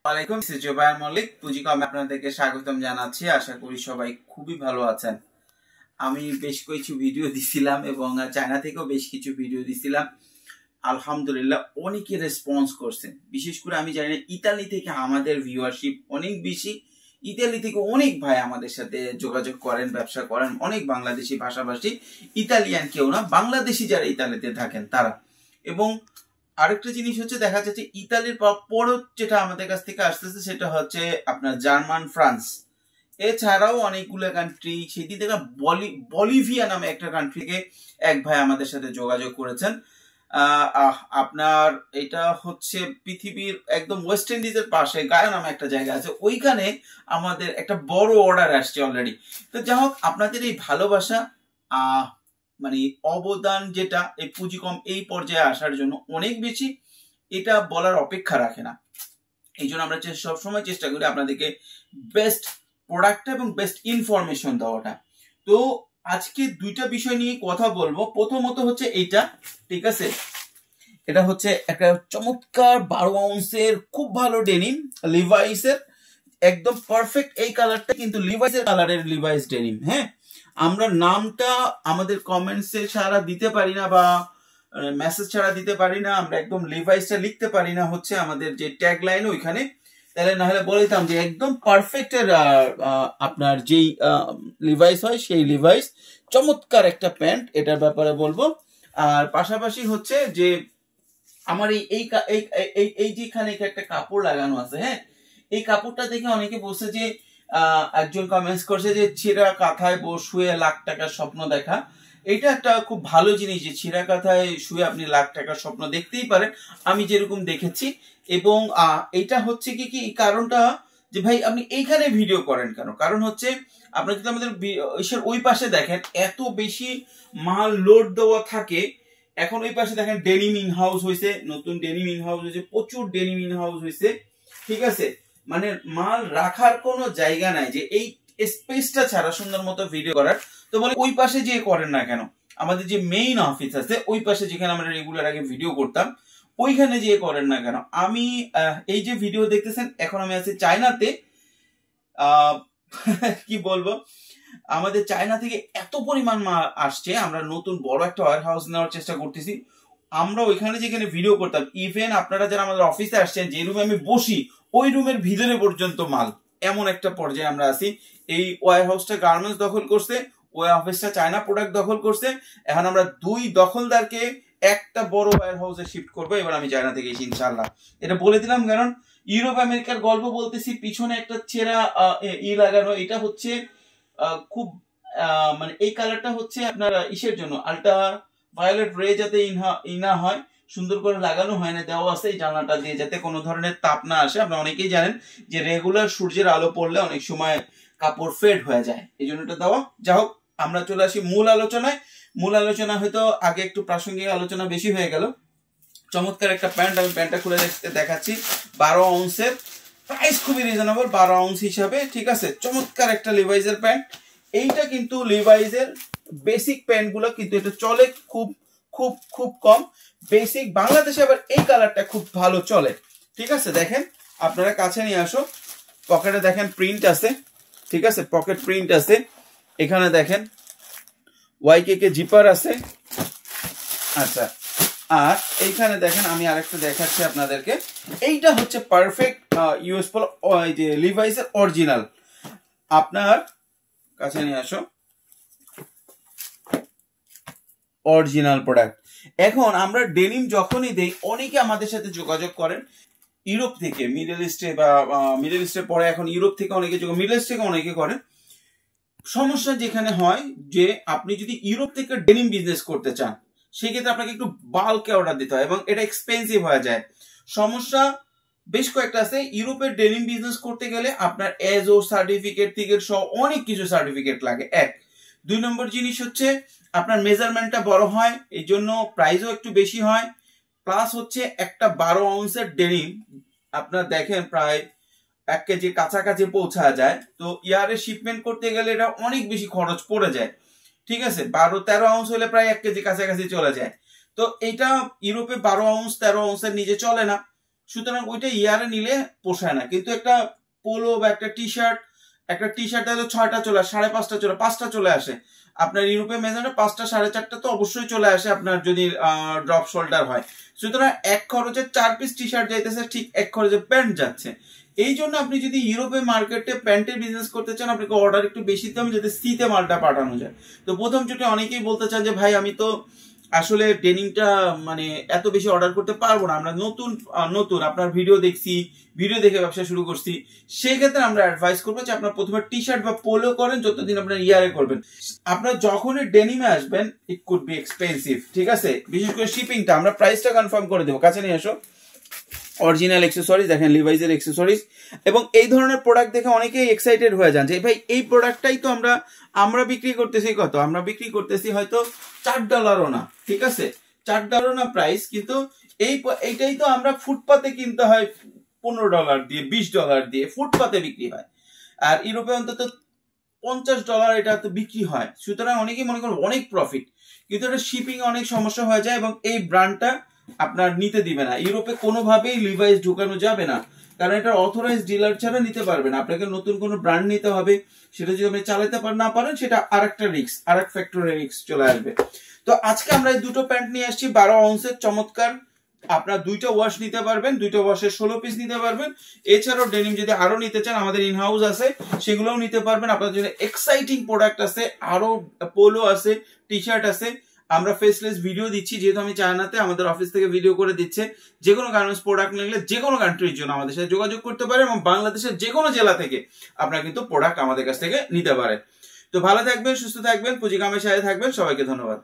ওয়ালাইকুম জুবায়ের মল্লিক পুঁজিকমে আপনাদেরকে স্বাগতম জানাচ্ছি। আশা করি সবাই খুবই ভালো আছেন। আমি বেশ কিছু ভিডিও দিছিলাম এবং চায়না থেকেও বেশ কিছু ভিডিও দিছিলাম। আলহামদুলিল্লাহ অনেকে রেসপন্স করছেন। বিশেষ করে আমি জানি না ইতালি থেকে আমাদের ভিউয়ারশিপ অনেক বেশি। ইতালি থেকে অনেক ভাই আমাদের সাথে যোগাযোগ করেন, ব্যবসা করেন, অনেক বাংলাদেশি ভাষাভাষী, ইতালিয়ান কেউ না, বাংলাদেশি যারা ইতালিতে থাকেন তারা। এবং আরেকটা জিনিস হচ্ছে দেখা যাচ্ছে ইতালির পরও যেটা আমাদের কাছ থেকে আসতেছে সেটা হচ্ছে আপনার জার্মান, ফ্রান্স, এছাড়াও অনেকগুলো কান্ট্রি। সেদিন থেকে বলিভিয়া নামে একটা কান্ট্রি থেকে এক ভাই আমাদের সাথে যোগাযোগ করেছেন। আপনার এটা হচ্ছে পৃথিবীর একদম ওয়েস্ট ইন্ডিজের পাশে গায়া নামে একটা জায়গা আছে, ওইখানে আমাদের একটা বড় অর্ডার আসছে অলরেডি। তো যাই হোক, আপনাদের এই ভালোবাসা মানে অবদান যেটা এই পুঁজিকম এই পর্যায়ে আসার জন্য অনেক বেশি, এটা বলার অপেক্ষা রাখে না। এই জন্য আমরা সবসময় চেষ্টা করি আপনাদেরকে বেস্ট প্রোডাক্ট এবং বেস্ট ইনফরমেশন দেওয়াটা। তো আজকে দুইটা বিষয় নিয়ে কথা বলবো। প্রথমত হচ্ছে এইটা, ঠিক আছে, এটা হচ্ছে একটা চমৎকার 12 আউন্সের খুব ভালো ডেনিম লিভাইসের, একদম পারফেক্ট। এই কালারটা কিন্তু লিভাইসের কালারের লিভাইস ডেনিম। হ্যাঁ, আমরা নামটা আমাদের কমেন্টসে ছাড়া দিতে পারি না বা মেসেজ ছাড়া দিতে পারি না, আমরা একদম লিভাইসটা লিখতে পারি না হচ্ছে আমাদের যে ট্যাগ লাইন ওইখানে, তাহলে না হলে বলে দিতাম যে একদম পারফেক্ট আপনার যেই লিভাইস হয় সেই লিভাইস। চমৎকার একটা প্যান্ট, এটার ব্যাপারে বলবো। আর পাশাপাশি হচ্ছে যে আমার এই যেখানে একটা কাপড় লাগানো আছে, হ্যাঁ, এই কাপড়টা দেখে অনেকে বলছে যে একজন কমেন্টস করছে যে ছিঁড়া কাঁথায় শুয়ে লাখ টাকার স্বপ্ন দেখা। এটা একটা খুব ভালো জিনিস যে ছিঁড়া কাঁথায় শুয়ে আপনি লাখ টাকার স্বপ্ন দেখতেই পারেন, আমি যেরকম দেখেছি। এবং এটা হচ্ছে কি কারণটা যে ভাই আপনি এইখানে ভিডিও করেন কেন, কারণ হচ্ছে আপনারা যদি আমাদের ওই পাশে দেখেন এত বেশি মাল লোড দেওয়া থাকে। এখন ওই পাশে দেখেন ডেনিম ইন হাউস হয়েছে, নতুন ডেনিম ইন হাউস হয়েছে, প্রচুর ডেনিম ইন হাউস হয়েছে, ঠিক আছে। মানে মাল রাখার কোনো জায়গা নাই যে এই স্পেসটা ছাড়া সুন্দর মতো ভিডিও করার। তো বলে ওই পাশে যে করেন না কেন, আমাদের যে মেইন অফিস আছে ওই পাশে যেখানে আমরা রেগুলার আগে ভিডিও করতাম ওইখানে যে করেন না কেন। আমি এই যে ভিডিও দেখতেছেন, এখন আমি আছি চায়নাতে। কি বলবো, আমাদের চায়না থেকে এত পরিমাণ মাল আসছে, আমরা নতুন বড় একটা ওয়্যার হাউস নেওয়ার চেষ্টা করতেছি। আমরা ওইখানে যেখানে ভিডিও করতাম, ইভেন আপনারা যারা আমাদের অফিসে আসছেন, যে রুমে আমি বসি ওই রুমের ভিতরে পর্যন্ত মাল, এমন একটা পর্যায়ে আমরা আছি। এই ওয়্যার হাউসটা গার্মেন্টস দখল করছে, ওই অফিসটা চায়না প্রোডাক্ট দখল করছে। এখন আমরা দুই দখলদারকে একটা বড় ওয়্যার হাউসে শিফট করবো এবার আমি চায়না থেকে এসে, ইনশাআল্লাহ। এটা বলে দিলাম কারণ ইউরোপ আমেরিকার গল্প বলতেছি, পিছনে একটা ছেঁড়া লাগানো। এটা হচ্ছে খুব মানে এই কালারটা হচ্ছে আপনার ইসের জন্য, আলট্রা ভায়োলেট রে যাতে ইনা হয়, সুন্দর করে লাগানো হয় না, দেওয়া আছে এই জানলাটা দিয়ে যাতে কোনো ধরনের তাপ না আসে। আপনারা অনেকেই জানেন যে রেগুলার সূর্যের আলো পড়লে অনেক সময় কাপড় ফেড হয়ে যায়, এই জন্য এটা দেওয়া। যা হোক, আমরা চলে আসি মূল আলোচনায়। মূল আলোচনা হয়তো আগে একটু প্রাসঙ্গিক আলোচনা বেশি হয়ে গেল। চমৎকার একটা প্যান্ট, আমি প্যান্টটা খুলে দেখাচ্ছি। 12 আউন্সের, প্রাইস খুবই রিজনেবল 12 আউন্স হিসাবে, ঠিক আছে। চমৎকার একটা লিভাইজের প্যান্ট। এইটা কিন্তু লিভাইজের বেসিক প্যান্ট গুলো কিন্তু এটা চলে খুব খুব খুব কম। বেসিক বাংলাদেশে আবার এই কালারটা খুব ভালো চলে, ঠিক আছে। দেখেন, আপনারা কাছে নিয়ে আসো, পকেটে দেখেন প্রিন্ট আছে, ঠিক আছে, পকেট প্রিন্ট আছে। এখানে দেখেন ওয়াইকে জিপার আছে, আচ্ছা। আর এইখানে দেখেন, আমি আরেকটা দেখাচ্ছি আপনাদেরকে। এইটা হচ্ছে পারফেক্ট ইউএসপল যে লিভাইসের অরিজিনাল। আপনার কাছে নিয়ে আসো, অরিজিনাল প্রোডাক্ট। এখন আমরা ডেনিম যখনই দেই, অনেকে আমাদের সাথে যোগাযোগ করেন ইউরোপ থেকে, মিডল ইস্টে বা মিডল ইস্টের পরে এখন ইউরোপ থেকে অনেকে, মিডল ইস্ট থেকে অনেকে করেন। সমস্যা যেখানে হয় যে আপনি যদি ইউরোপ থেকে ডেনিম বিজনেস করতে চান, সেক্ষেত্রে আপনাকে একটু বাল্কে অর্ডার দিতে হয় এবং এটা এক্সপেন্সিভ হয়ে যায়। সমস্যা বেশ কয়েকটা আছে। ইউরোপের ডেনিম বিজনেস করতে গেলে আপনার এজও সার্টিফিকেট থেকে সহ অনেক কিছু সার্টিফিকেট লাগে, এক। 2 নম্বর জিনিস হচ্ছে আপনার মেজারমেন্টটা বড় হয়, এই জন্য প্রাইসও একটু বেশি হয়। প্লাস হচ্ছে একটা 12 আউন্সের ডেনিম আপনার দেখেন প্রায় 1 কেজি কাছাকাছি পৌঁছা যায়। তো ইয়ারে শিপমেন্ট করতে গেলে এটা অনেক বেশি খরচ পড়ে যায়, ঠিক আছে। 12-13 আউন্স হলে প্রায় 1 কেজি কাছাকাছি চলে যায়। তো এটা ইউরোপে 12 আউন্স 13 আউন্সের নিচে চলে না। সুতরাং ওইটা ইয়ারে নিলে পোষায় না। কিন্তু একটা পোলো বা একটা টি শার্ট হয়তো 6টা চলে আসে, 5.5টা চলে, 5টা চলে আসে। আপনার ইউরোপের মেজারে 5টা 4.5টা তো অবশ্যই চলে আসে আপনার যদি ড্রপ শোল্ডার হয়। সুতরাং এক খরচে 4 পিস টি শার্ট যাইতেছে, ঠিক এক খরচে প্যান্ট যাচ্ছে। এই জন্য আপনি যদি ইউরোপের মার্কেটে প্যান্টের বিজনেস করতে চান, আপনাকে অর্ডার একটু বেশি দিতে হবে যাতে সিতে মালটা পাঠানো যায়। তো প্রথম চোটে অনেকেই বলতে চান যে ভাই আমি তো আসলে ডেনিমটা মানে এত বেশি অর্ডার করতে পারবো না, আমরা নতুন আপনার ভিডিও দেখছি, ভিডিও দেখে ব্যবসা শুরু করছি। সেক্ষেত্রে আমরা অ্যাডভাইস করবো যে আপনার প্রথমে টি শার্ট বা পোলো করেন, যতদিন আপনার ইয়ারে করবেন। আপনার যখনই ডেনিমে আসবেন ইট কুড বি এক্সপেন্সিভ, ঠিক আছে? বিশেষ করে শিপিংটা আমরা প্রাইসটা কনফার্ম করে দেবো। কাছে নিয়ে আসো অরিজিনাল অ্যাকসেসরিজ, দেখেন লিভাইজের অ্যাকসেসরিজ। এবং এই ধরনের প্রোডাক্ট দেখে অনেকেই এক্সাইটেড হয়ে যান যে ভাই এই প্রোডাক্টটাই তো আমরা বিক্রি করতেছি কত, আমরা বিক্রি করতেছি হয়তো $4 না, ঠিক আছে? $4 না প্রাইস, কিন্তু এইটাই তো আমরা ফুটপাতে কিনতে হয় $15 দিয়ে, $20 দিয়ে ফুটপাতে বিক্রি হয়। আর ইউরোপে অন্তত $50 এটা তো বিক্রি হয়। সুতরাং অনেকেই মনে করেন অনেক প্রফিট, কিন্তু এটা শিপিং অনেক সমস্যা হয়ে যায় এবং এই ব্র্যান্ডটা আপনার নিতে দিবে না। ইউরোপে কোনোভাবেই লিভাইস ঢুকানো যাবে না, কারণ এটা অথরাইজ ডিলার ছাড়া নিতে পারবে না। আপনাকে নতুন কোনো ব্র্যান্ড নিতে হবে, সেটা যদি আপনি চালাতে না পারেন সেটা আরেকটা রিস্ক, আরেক ফ্যাক্টরের রিস্ক চলে আসবে। তো আজকে আমরা এই দুটো প্যান্ট নিয়ে আসছি 12 আউন্সের চমৎকার। আপনার 2টা ওয়াশ নিতে পারবেন, 2টা ওয়াশের 16 পিস নিতে পারবেন। এছাড়াও ডেনিম যদি আরো নিতে চান আমাদের ইনহাউস আছে, সেগুলোও নিতে পারবেন। আপনাদের জন্য এক্সাইটিং প্রোডাক্ট আছে, আরো পোলো আছে, টি শার্ট আছে। আমরা ফেসলেস ভিডিও দিচ্ছি, যেহেতু আমি চায়নাতে, আমাদের অফিস থেকে ভিডিও করে দিচ্ছে। যে কোনো গার্মেন্টস প্রোডাক্ট নিলে যে কোনো কান্ট্রির জন্য আমাদের সাথে যোগাযোগ করতে পারে, এবং বাংলাদেশের যে কোনো জেলা থেকে আপনারা কিন্তু প্রোডাক্ট আমাদের কাছ থেকে নিতে পারেন। তো ভালো থাকবেন, সুস্থ থাকবেন, পুঁজি কামের সাথে থাকবেন। সবাইকে ধন্যবাদ।